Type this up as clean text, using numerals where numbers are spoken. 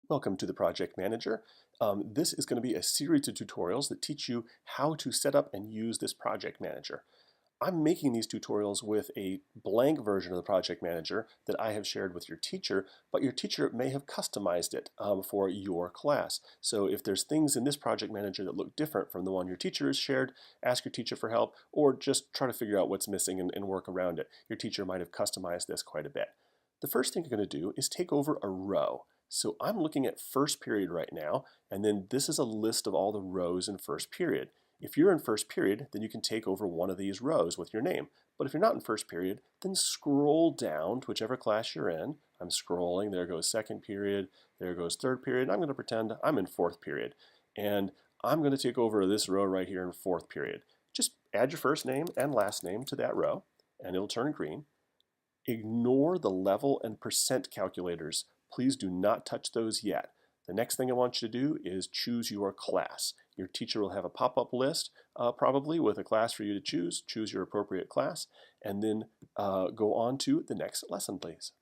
Welcome to the Project Manager. This is going to be a series of tutorials that teach you how to set up and use this Project Manager. I'm making these tutorials with a blank version of the Project Manager that I have shared with your teacher, but your teacher may have customized it for your class. So if there's things in this Project Manager that look different from the one your teacher has shared, ask your teacher for help, or just try to figure out what's missing and work around it. Your teacher might have customized this quite a bit. The first thing you're going to do is take over a row. So I'm looking at first period right now, and then this is a list of all the rows in first period. If you're in first period, then you can take over one of these rows with your name. But if you're not in first period, then scroll down to whichever class you're in. I'm scrolling, there goes second period, there goes third period. I'm going to pretend I'm in fourth period. And I'm going to take over this row right here in fourth period. Just add your first name and last name to that row, and it'll turn green. Ignore the level and percent calculators. Please do not touch those yet. The next thing I want you to do is choose your class. Your teacher will have a pop-up list probably with a class for you to choose. Choose your appropriate class and then go on to the next lesson, please.